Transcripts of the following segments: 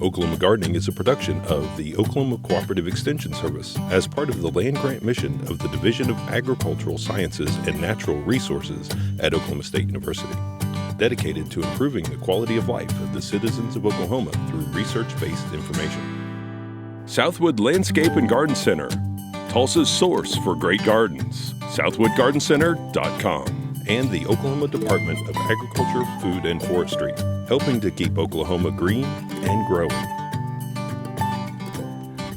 Oklahoma Gardening is a production of the Oklahoma Cooperative Extension Service as part of the land grant mission of the Division of Agricultural Sciences and Natural Resources at Oklahoma State University, dedicated to improving the quality of life of the citizens of Oklahoma through research-based information. Southwood Landscape and Garden Center, Tulsa's source for great gardens, southwoodgardencenter.com. And the Oklahoma Department of Agriculture, Food, and Forestry, helping to keep Oklahoma green and growing.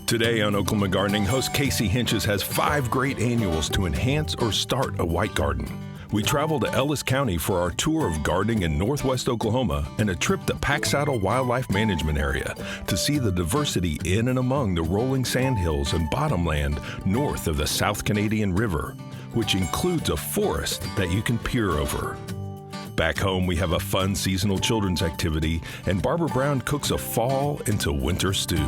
Today on Oklahoma Gardening, host Casey Hentges has 5 great annuals to enhance or start a white garden. We travel to Ellis County for our tour of gardening in northwest Oklahoma and a trip to Packsaddle Wildlife Management Area to see the diversity in and among the rolling sandhills and bottomland north of the South Canadian River, which includes a forest that you can peer over. Back home, we have a fun seasonal children's activity, and Barbara Brown cooks a fall into winter stew.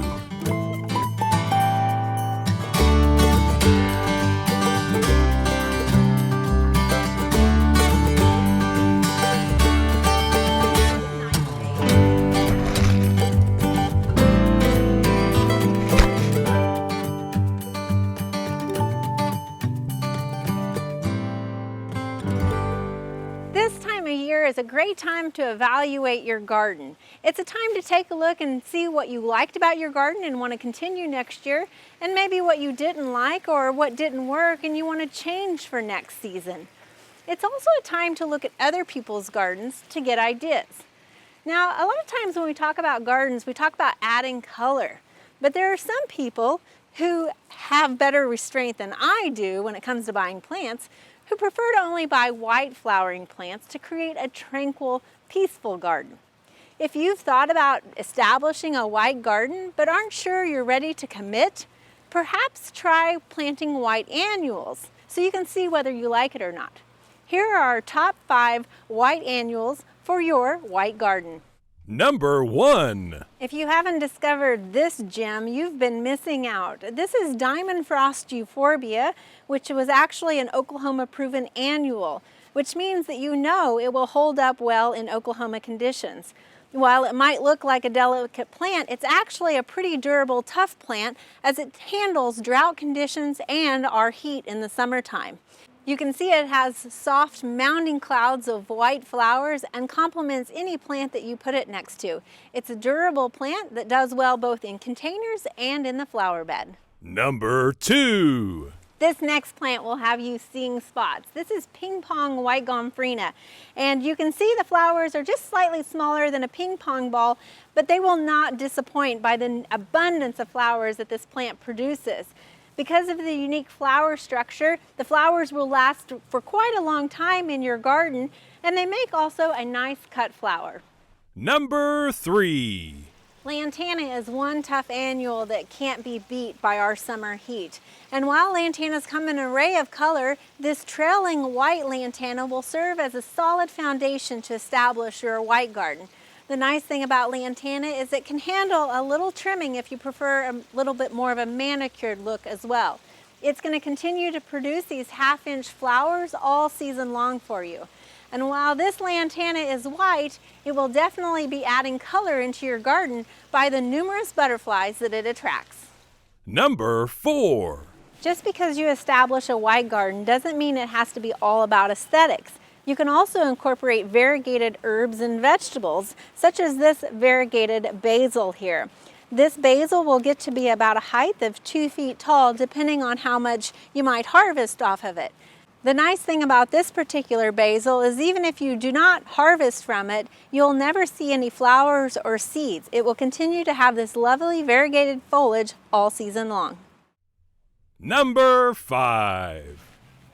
Is a great time to evaluate your garden. It's a time to take a look and see what you liked about your garden and want to continue next year, and maybe what you didn't like or what didn't work and you want to change for next season. It's also a time to look at other people's gardens to get ideas. Now, a lot of times when we talk about gardens, we talk about adding color, but there are some people who have better restraint than I do when it comes to buying plants, who prefer to only buy white flowering plants to create a tranquil, peaceful garden. If you've thought about establishing a white garden but aren't sure you're ready to commit, perhaps try planting white annuals so you can see whether you like it or not. Here are our top 5 white annuals for your white garden. Number 1. If you haven't discovered this gem, you've been missing out. This is Diamond Frost Euphorbia, which was actually an Oklahoma proven annual, which means that you know it will hold up well in Oklahoma conditions. While it might look like a delicate plant, it's actually a pretty durable, tough plant as it handles drought conditions and our heat in the summertime. You can see it has soft mounding clouds of white flowers and complements any plant that you put it next to. It's a durable plant that does well both in containers and in the flower bed. Number 2. This next plant will have you seeing spots. This is Ping Pong White Gomphrena, and you can see the flowers are just slightly smaller than a ping pong ball, but they will not disappoint by the abundance of flowers that this plant produces. Because of the unique flower structure, the flowers will last for quite a long time in your garden, and they make also a nice cut flower. Number 3. Lantana is one tough annual that can't be beat by our summer heat. And while lantanas come in an array of color, this trailing white lantana will serve as a solid foundation to establish your white garden. The nice thing about lantana is it can handle a little trimming if you prefer a little bit more of a manicured look as well. It's going to continue to produce these half-inch flowers all season long for you. And while this lantana is white, it will definitely be adding color into your garden by the numerous butterflies that it attracts. Number 4. Just because you establish a white garden doesn't mean it has to be all about aesthetics. You can also incorporate variegated herbs and vegetables, such as this variegated basil here. This basil will get to be about a height of 2 feet tall, depending on how much you might harvest off of it. The nice thing about this particular basil is even if you do not harvest from it, you'll never see any flowers or seeds. It will continue to have this lovely variegated foliage all season long. Number 5.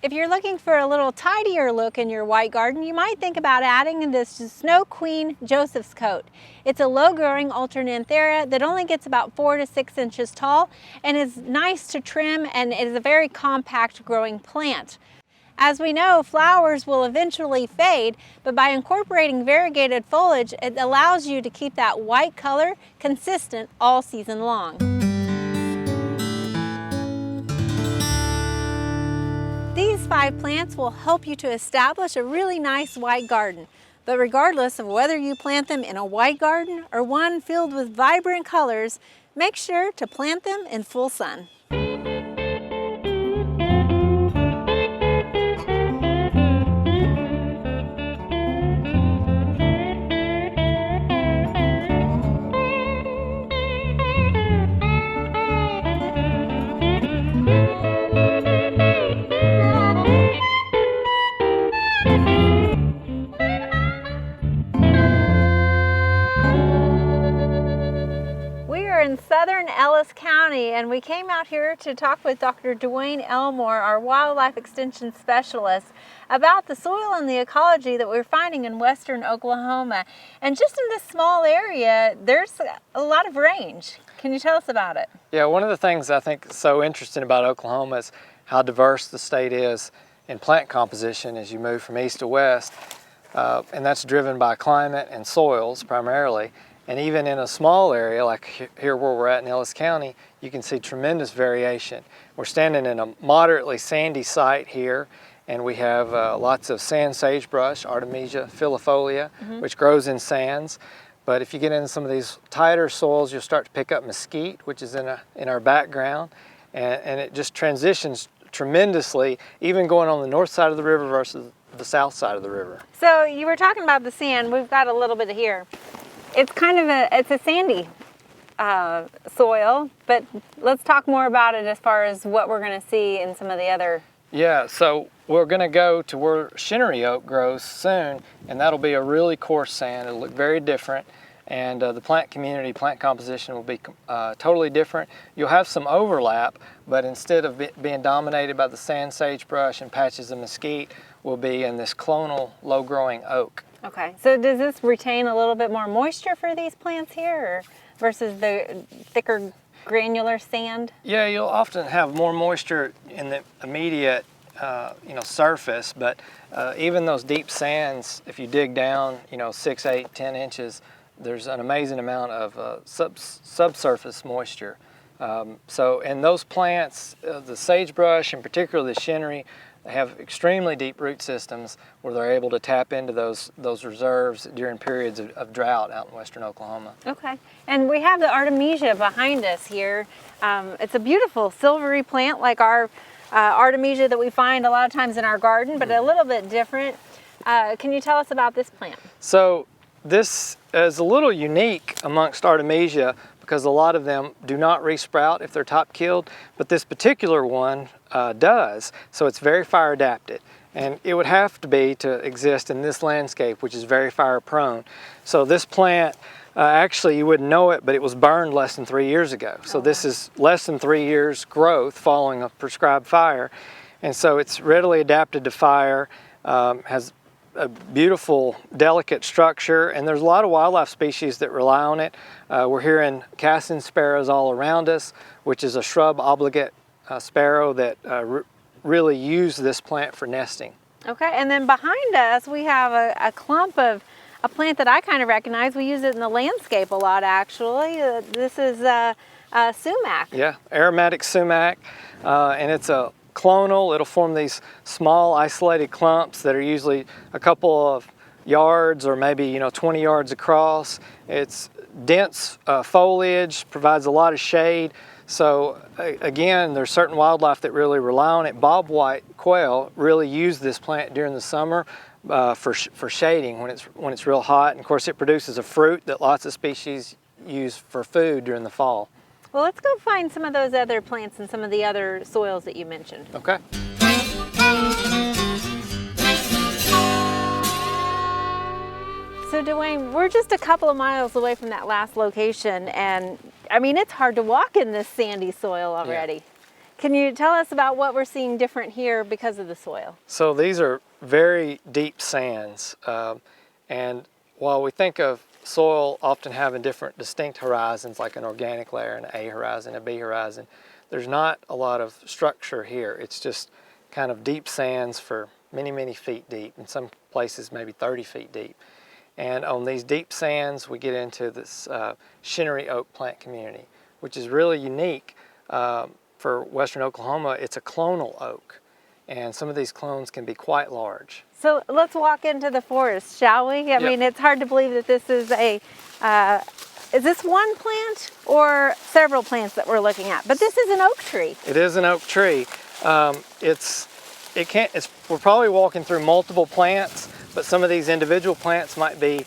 If you're looking for a little tidier look in your white garden, you might think about adding this Snow Queen Joseph's Coat. It's a low-growing alternanthera that only gets about 4 to 6 inches tall and is nice to trim, and it is a very compact growing plant. As we know, flowers will eventually fade, but by incorporating variegated foliage, it allows you to keep that white color consistent all season long. These 5 plants will help you to establish a really nice white garden. But regardless of whether you plant them in a white garden or one filled with vibrant colors, make sure to plant them in full sun. In southern Ellis County, and we came out here to talk with Dr. Dwayne Elmore, our wildlife extension specialist, about the soil and the ecology that we're finding in western Oklahoma. And just in this small area, there's a lot of range. Can you tell us about it? Yeah, one of the things I think is so interesting about Oklahoma is how diverse the state is in plant composition as you move from east to west. And that's driven by climate and soils primarily. And even in a small area like here where we're at in Ellis County, you can see tremendous variation. We're standing in a moderately sandy site here, and we have lots of sand sagebrush, Artemisia filifolia, which grows in sands. But if you get into some of these tighter soils, you'll start to pick up mesquite, which is in our background, and it just transitions tremendously, even going on the north side of the river versus the south side of the river. So you were talking about the sand. We've got a little bit here. It's kind of a sandy soil, but let's talk more about it as far as what we're going to see in some of the other. Yeah, so we're going to go to where shinnery oak grows soon, and that'll be a really coarse sand. It'll look very different, and the plant community, plant composition will be totally different. You'll have some overlap, but instead of being dominated by the sand sagebrush and patches of mesquite, we'll be in this clonal low-growing oak. Okay, so does this retain a little bit more moisture for these plants here versus the thicker granular sand? Yeah, you'll often have more moisture in the immediate surface, but even those deep sands, if you dig down 6, 8, 10 inches, there's an amazing amount of subsurface moisture. So in those plants, the sagebrush and particularly the shinnery, they have extremely deep root systems where they're able to tap into those reserves during periods of drought out in western Oklahoma. Okay, and we have the Artemisia behind us here. It's a beautiful silvery plant like our Artemisia that we find a lot of times in our garden, but a little bit different. Can you tell us about this plant? So this is a little unique amongst Artemisia because a lot of them do not resprout if they're top killed, but this particular one does, so it's very fire adapted. And it would have to be to exist in this landscape, which is very fire prone. So this plant, actually you wouldn't know it, but it was burned less than 3 years ago. So this is less than 3 years growth following a prescribed fire. And so it's readily adapted to fire, has a beautiful, delicate structure, and there's a lot of wildlife species that rely on it. We're hearing casting sparrows all around us, which is a shrub obligate sparrow that really use this plant for nesting. Okay, and then behind us we have a clump of a plant that I kind of recognize. We use it in the landscape a lot, actually. This is sumac. Yeah, aromatic sumac, and it's a clonal. It'll form these small isolated clumps that are usually a couple of yards or maybe 20 yards across. It's dense foliage, provides a lot of shade. So again, there's certain wildlife that really rely on it. Bobwhite quail really use this plant during the summer for shading when it's real hot. And of course it produces a fruit that lots of species use for food during the fall. Well, let's go find some of those other plants and some of the other soils that you mentioned. Okay. So Dwayne, we're just a couple of miles away from that last location, and I mean, it's hard to walk in this sandy soil already. Yeah. Can you tell us about what we're seeing different here because of the soil? So these are very deep sands, and while we think of soil often having different distinct horizons, like an organic layer, an A horizon, a B horizon, there's not a lot of structure here. It's just kind of deep sands for many, many feet deep, in some places maybe 30 feet deep. And on these deep sands, we get into this shinnery oak plant community, which is really unique for western Oklahoma. It's a clonal oak, and some of these clones can be quite large. So let's walk into the forest, shall we? I mean, it's hard to believe that this is is this one plant or several plants that we're looking at? But this is an oak tree. It is an oak tree. We're probably walking through multiple plants, but some of these individual plants might be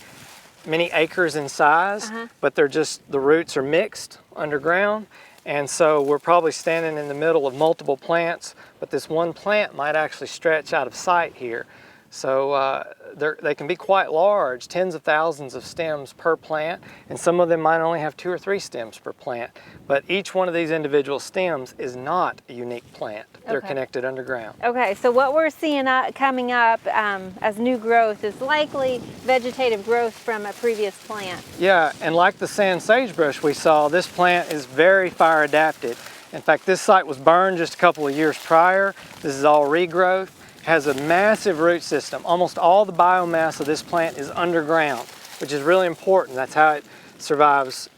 many acres in size, but they're just, the roots are mixed underground. And so we're probably standing in the middle of multiple plants, but this one plant might actually stretch out of sight here. So they can be quite large, tens of thousands of stems per plant, and some of them might only have 2 or 3 stems per plant. But each one of these individual stems is not a unique plant. They're connected underground. Okay, so what we're seeing coming up as new growth is likely vegetative growth from a previous plant. Yeah, and like the sand sagebrush we saw, this plant is very fire adapted. In fact, this site was burned just a couple of years prior. This is all regrowth. Has a massive root system. Almost all the biomass of this plant is underground, which is really important. That's how it survives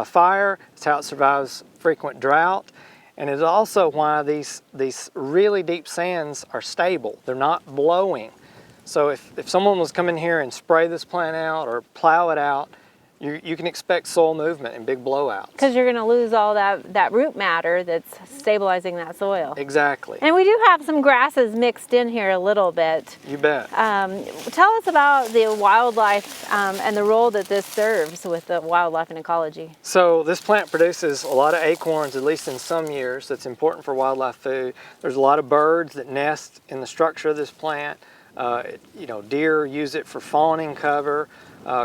fire. It's how it survives frequent drought. And it's also why these really deep sands are stable. They're not blowing. So if someone was coming here and spray this plant out or plow it out, you can expect soil movement and big blowouts. Because you're going to lose all that root matter that's stabilizing that soil. Exactly. And we do have some grasses mixed in here a little bit. You bet. Tell us about the wildlife and the role that this serves with the wildlife and ecology. So this plant produces a lot of acorns, at least in some years. That's important for wildlife food. There's a lot of birds that nest in the structure of this plant. Deer use it for fawning cover.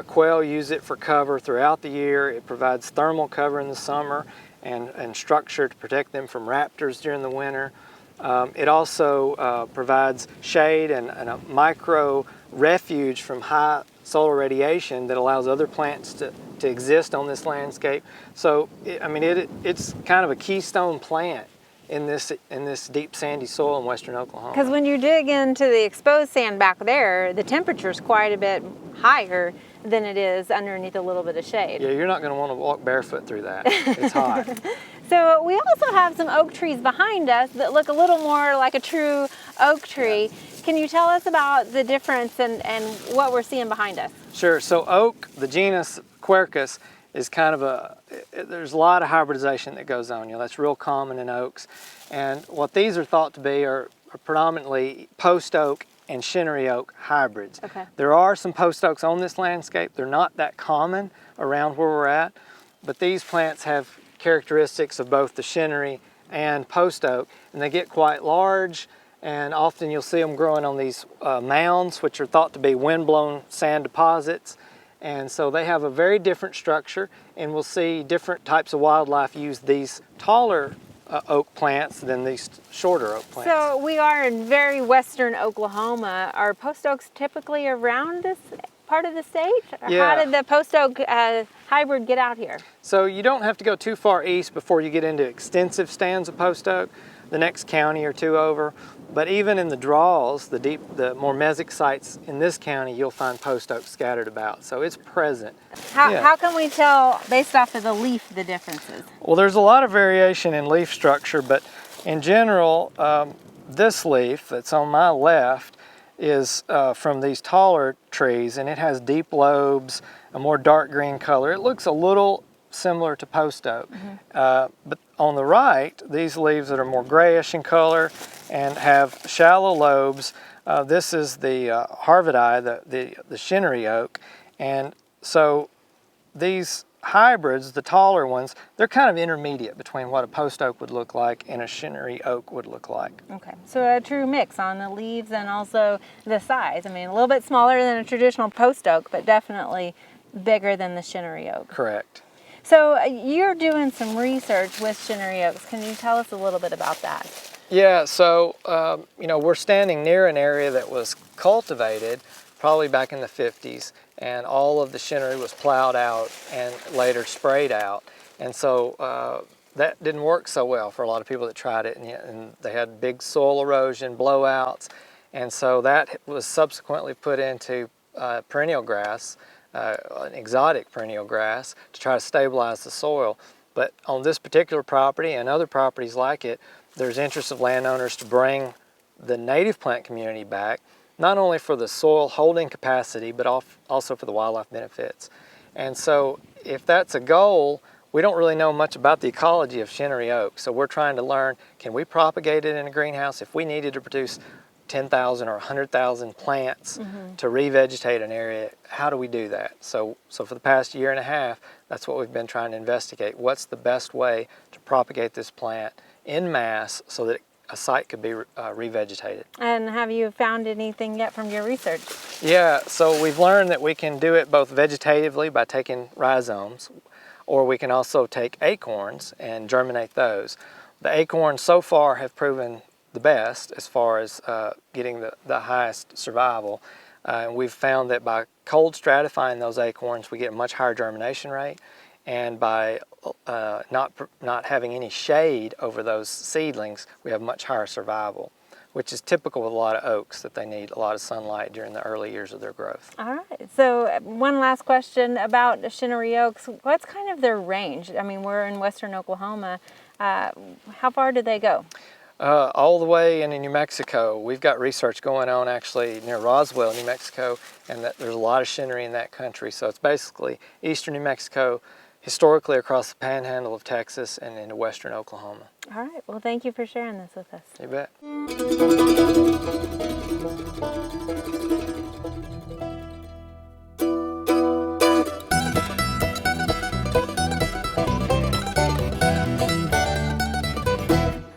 Quail use it for cover throughout the year. It provides thermal cover in the summer and structure to protect them from raptors during the winter. It also provides shade and a micro refuge from high solar radiation that allows other plants to exist on this landscape. So, it's kind of a keystone plant in this deep sandy soil in western Oklahoma. Because when you dig into the exposed sand back there, the temperature is quite a bit higher than it is underneath a little bit of shade. Yeah, you're not going to want to walk barefoot through that. It's hot. So we also have some oak trees behind us that look a little more like a true oak tree. Yeah. Can you tell us about the difference and what we're seeing behind us? Sure. So oak, the genus Quercus, is kind of there's a lot of hybridization that goes on. That's real common in oaks. And what these are thought to be are predominantly post oak and shinnery oak hybrids. Okay. There are some post oaks on this landscape. They're not that common around where we're at, but these plants have characteristics of both the shinnery and post oak, and they get quite large, and often you'll see them growing on these mounds, which are thought to be wind-blown sand deposits. And so they have a very different structure, and we'll see different types of wildlife use these taller oak plants than these shorter oak plants. So we are in very western Oklahoma. Are post oaks typically around this part of the state? Yeah. How did the post oak hybrid get out here? So you don't have to go too far east before you get into extensive stands of post oak, the next county or two over. But even in the draws, the more mesic sites in this county, you'll find post oak scattered about. So it's present. How can we tell, based off of the leaf, the differences? Well, there's a lot of variation in leaf structure, but in general, this leaf that's on my left is from these taller trees, and it has deep lobes, a more dark green color. It looks a little similar to post oak. Mm-hmm. But on the right, these leaves that are more grayish in color and have shallow lobes, this is the Harvardii, the shinnery oak. And so these hybrids, the taller ones, they're kind of intermediate between what a post oak would look like and a shinnery oak would look like. Okay, so a true mix on the leaves and also the size. I mean, a little bit smaller than a traditional post oak, but definitely bigger than the shinnery oak. Correct. So you're doing some research with shinnery oaks. Can you tell us a little bit about that? Yeah, so we're standing near an area that was cultivated probably back in the 50s, and all of the shinnery was plowed out and later sprayed out. And so that didn't work so well for a lot of people that tried it, and they had big soil erosion, blowouts, and so that was subsequently put into perennial grass, an exotic perennial grass, to try to stabilize the soil. But on this particular property and other properties like it, there's interest of landowners to bring the native plant community back, not only for the soil holding capacity, but also for the wildlife benefits. And so if that's a goal, we don't really know much about the ecology of shinnery oak. So we're trying to learn, can we propagate it in a greenhouse? If we needed to produce 10,000 or 100,000 plants to revegetate an area, how do we do that? So for the past year and a half, that's what we've been trying to investigate. What's the best way to propagate this plant in mass so that a site could be revegetated? And have you found anything yet from your research? Yeah, so we've learned that we can do it both vegetatively by taking rhizomes, or we can also take acorns and germinate those. The acorns so far have proven the best as far as getting the highest survival. We've found that by cold stratifying those acorns, we get a much higher germination rate, and by not having any shade over those seedlings, we have much higher survival, which is typical with a lot of oaks, that they need a lot of sunlight during the early years of their growth. All right, so one last question about shinnery oaks. What's kind of their range? I mean, we're in western Oklahoma. How far do they go? All the way into New Mexico. We've got research going on actually near Roswell, New Mexico, and there's a lot of shinnery in that country. So it's basically eastern New Mexico, historically across the panhandle of Texas, and into western Oklahoma. All right, well, thank you for sharing this with us. You bet.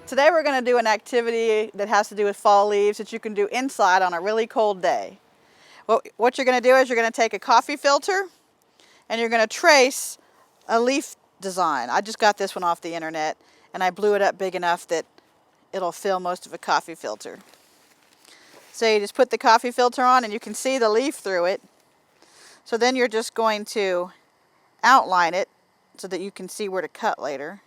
Today we're going to do an activity that has to do with fall leaves that you can do inside on a really cold day. What you're going to do is you're going to take a coffee filter and you're going to trace a leaf design. I just got this one off the internet and I blew it up big enough that it'll fill most of a coffee filter. So you just put the coffee filter on and you can see the leaf through it. So then you're just going to outline it so that you can see where to cut later.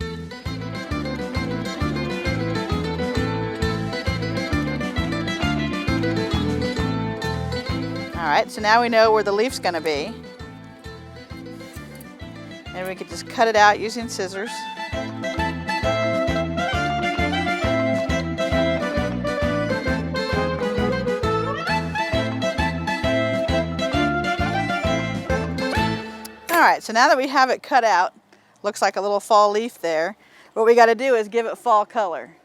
Alright, so now we know where the leaf's going to be. And we could just cut it out using scissors. Alright, so now that we have it cut out, looks like a little fall leaf there, what we got to do is give it fall color.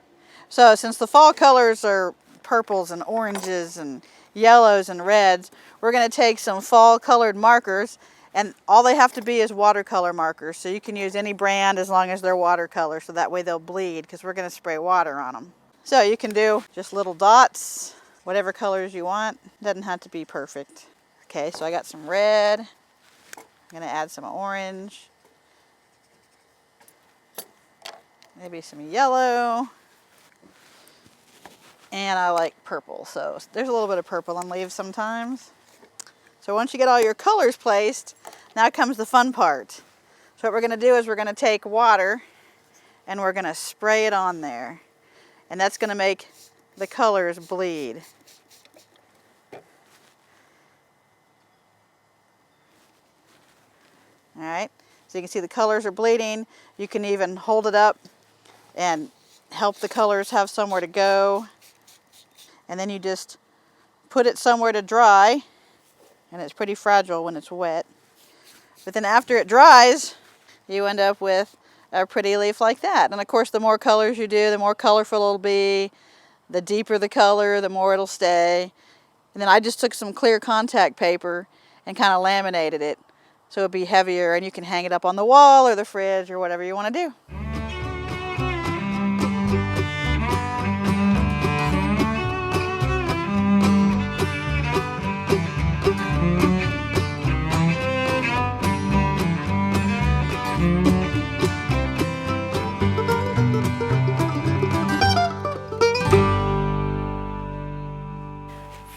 So since the fall colors are purples and oranges and yellows and reds, we're going to take some fall colored markers, and all they have to be is watercolor markers. So you can use any brand as long as they're watercolor, so that way they'll bleed, because we're going to spray water on them. So you can do just little dots, whatever colors you want. Doesn't have to be perfect. Okay, so I got some red. I'm going to add some orange. Maybe some yellow. And I like purple, so there's a little bit of purple on leaves sometimes. So once you get all your colors placed, now comes the fun part. So what we're going to do is we're going to take water and we're going to spray it on there. And that's going to make the colors bleed. Alright, so you can see the colors are bleeding. You can even hold it up and help the colors have somewhere to go. And then you just put it somewhere to dry, and it's pretty fragile when it's wet. But then after it dries, you end up with a pretty leaf like that. And of course, the more colors you do, the more colorful it'll be. The deeper the color, the more it'll stay. And then I just took some clear contact paper and kind of laminated it so it'll be heavier, and you can hang it up on the wall or the fridge or whatever you want to do.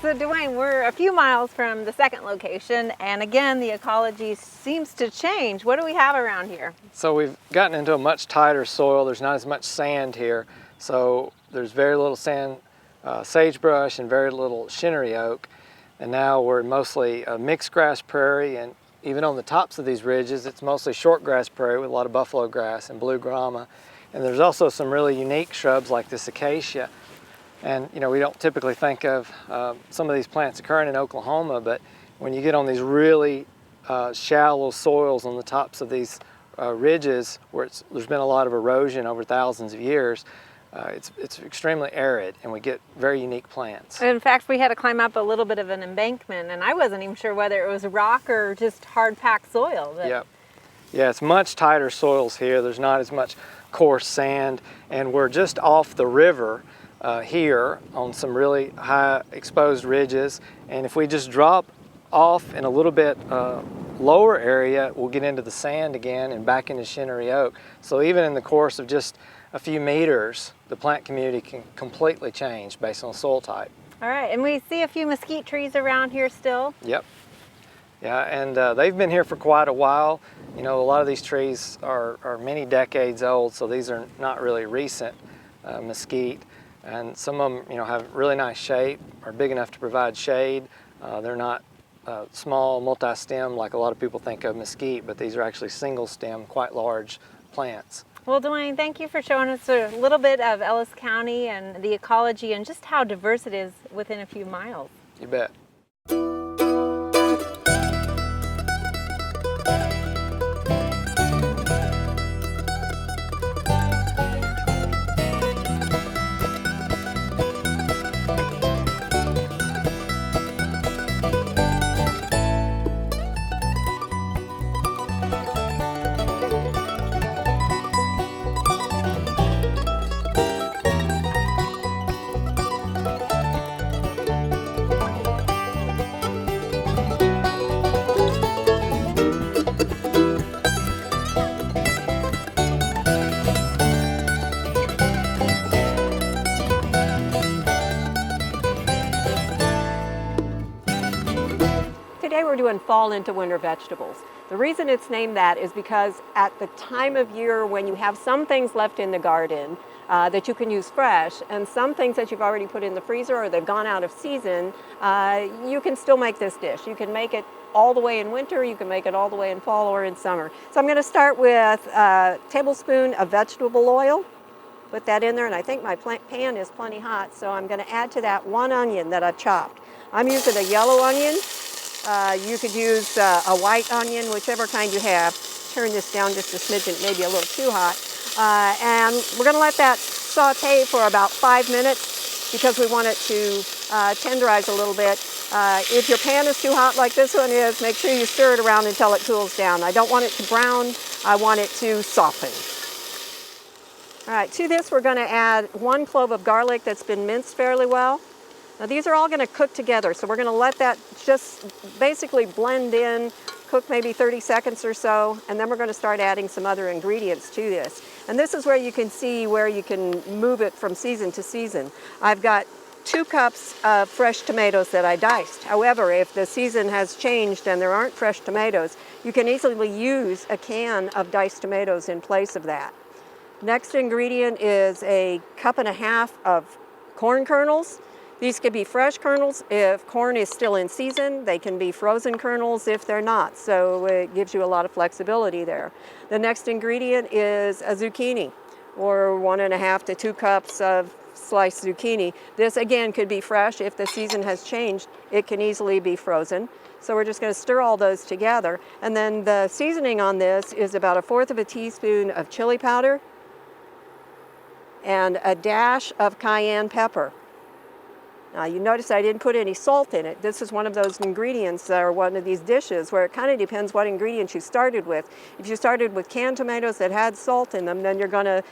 So Dwayne, we're a few miles from the second location, and again, the ecology seems to change. What do we have around here? So we've gotten into a much tighter soil. There's not as much sand here, so there's very little sand, sagebrush, and very little shinnery oak. And now we're mostly a mixed grass prairie, and even on the tops of these ridges, it's mostly short grass prairie with a lot of buffalo grass and blue grama. And there's also some really unique shrubs like this acacia And you know, we don't typically think of some of these plants occurring in Oklahoma, but when you get on these really shallow soils on the tops of these ridges where there's been a lot of erosion over thousands of years, it's extremely arid, and we get very unique plants. In fact, we had to climb up a little bit of an embankment, and I wasn't even sure whether it was rock or just hard packed soil. But... Yep. Yeah, it's much tighter soils here. There's not as much coarse sand, and we're just off the river here on some really high exposed ridges, and if we just drop off in a little bit lower area, we'll get into the sand again and back into shinnery oak. So even in the course of just a few meters, the plant community can completely change based on soil type. All right, and we see a few mesquite trees around here still. Yep. Yeah, and they've been here for quite a while. You know, a lot of these trees are many decades old, so these are not really recent mesquite. And some of them, you know, have really nice shape, are big enough to provide shade. They're not small multi-stem like a lot of people think of mesquite, but these are actually single stem, quite large plants. Well, Dwayne, thank you for showing us a little bit of Ellis County and the ecology and just how diverse it is within a few miles. You bet. Today we're doing fall into winter vegetables. The reason it's named that is because at the time of year when you have some things left in the garden that you can use fresh, and some things that you've already put in the freezer or they've gone out of season, you can still make this dish. You can make it all the way in winter, you can make it all the way in fall or in summer. So I'm going to start with a tablespoon of vegetable oil. Put that in there, and I think my pan is plenty hot, so I'm going to add to that 1 onion that I've chopped. I'm using a yellow onion. You could use a white onion, whichever kind you have. Turn this down just a smidgen, maybe a little too hot. And we're going to let that saute for about 5 minutes because we want it to tenderize a little bit. If your pan is too hot like this one is, make sure you stir it around until it cools down. I don't want it to brown, I want it to soften. All right, to this we're going to add 1 clove of garlic that's been minced fairly well. Now these are all going to cook together, so we're going to let that just basically blend in, cook maybe 30 seconds or so, and then we're going to start adding some other ingredients to this. And this is where you can see where you can move it from season to season. I've got 2 cups of fresh tomatoes that I diced. However, if the season has changed and there aren't fresh tomatoes, you can easily use a can of diced tomatoes in place of that. Next ingredient is a 1.5 cups of corn kernels. These could be fresh kernels if corn is still in season. They can be frozen kernels if they're not, so it gives you a lot of flexibility there. The next ingredient is a zucchini, or 1.5 to 2 cups of sliced zucchini. This again could be fresh. If the season has changed, it can easily be frozen. So we're just going to stir all those together. And then the seasoning on this is about 1/4 teaspoon of chili powder and a dash of cayenne pepper. Now you notice I didn't put any salt in it. This is one of those ingredients or one of these dishes where it kind of depends what ingredients you started with. If you started with canned tomatoes that had salt in them, then you're going to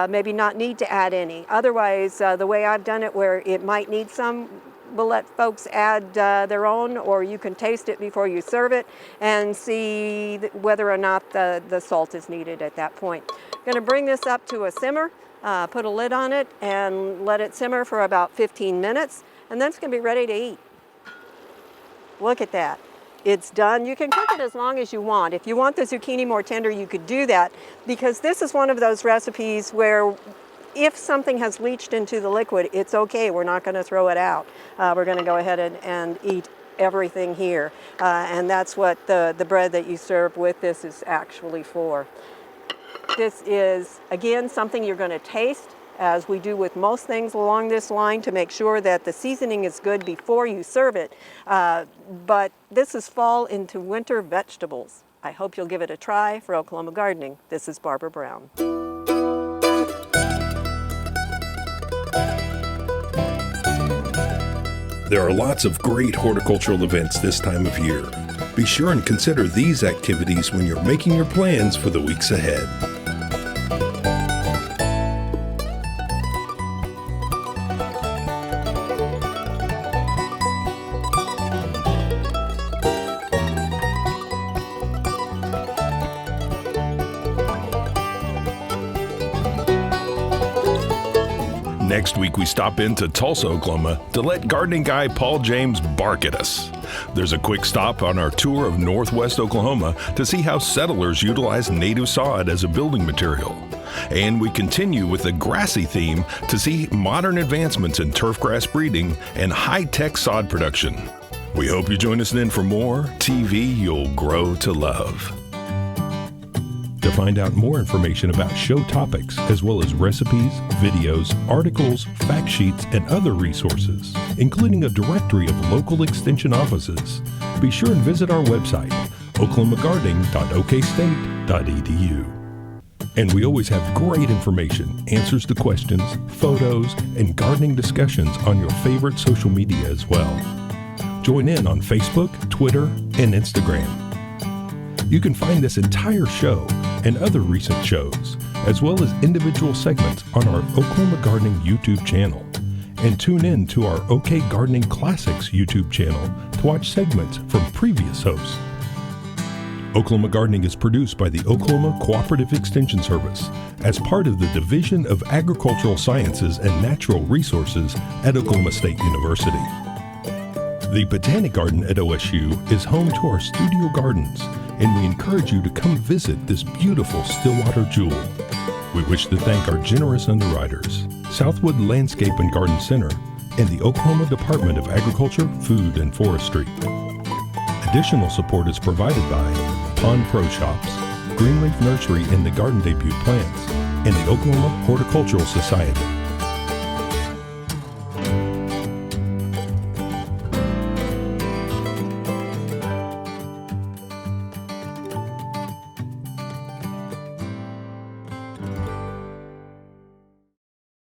maybe not need to add any. Otherwise, the way I've done it where it might need some, we'll let folks add their own, or you can taste it before you serve it and see whether or not the salt is needed at that point. I'm going to bring this up to a simmer, put a lid on it and let it simmer for about 15 minutes. And then it's going to be ready to eat. Look at that. It's done. You can cook it as long as you want. If you want the zucchini more tender, you could do that, because this is one of those recipes where if something has leached into the liquid, it's okay. We're not going to throw it out. We're going to go ahead and eat everything here. And that's what the bread that you serve with this is actually for. This is, again, something you're going to taste. as we do with most things along this line, to make sure that the seasoning is good before you serve it. But this is fall into winter vegetables. I hope you'll give it a try. For Oklahoma Gardening, this is Barbara Brown. There are lots of great horticultural events this time of year. Be sure and consider these activities when you're making your plans for the weeks ahead. Next week, we stop into Tulsa, Oklahoma to let gardening guy Paul James bark at us. There's a quick stop on our tour of Northwest Oklahoma to see how settlers utilize native sod as a building material. And we continue with a grassy theme to see modern advancements in turfgrass breeding and high-tech sod production. We hope you join us then for more TV you'll grow to love. To find out more information about show topics, as well as recipes, videos, articles, fact sheets, and other resources, including a directory of local extension offices, be sure and visit our website, oklahomagardening.okstate.edu. And we always have great information, answers to questions, photos, and gardening discussions on your favorite social media as well. Join in on Facebook, Twitter, and Instagram. You can find this entire show and other recent shows, as well as individual segments on our Oklahoma Gardening YouTube channel. And tune in to our OK Gardening Classics YouTube channel to watch segments from previous hosts. Oklahoma Gardening is produced by the Oklahoma Cooperative Extension Service as part of the Division of Agricultural Sciences and Natural Resources at Oklahoma State University. The Botanic Garden at OSU is home to our studio gardens, and we encourage you to come visit this beautiful Stillwater jewel. We wish to thank our generous underwriters, Southwood Landscape and Garden Center, and the Oklahoma Department of Agriculture, Food, and Forestry. Additional support is provided by Pond Pro Shops, Greenleaf Nursery and the Garden Debut Plants, and the Oklahoma Horticultural Society.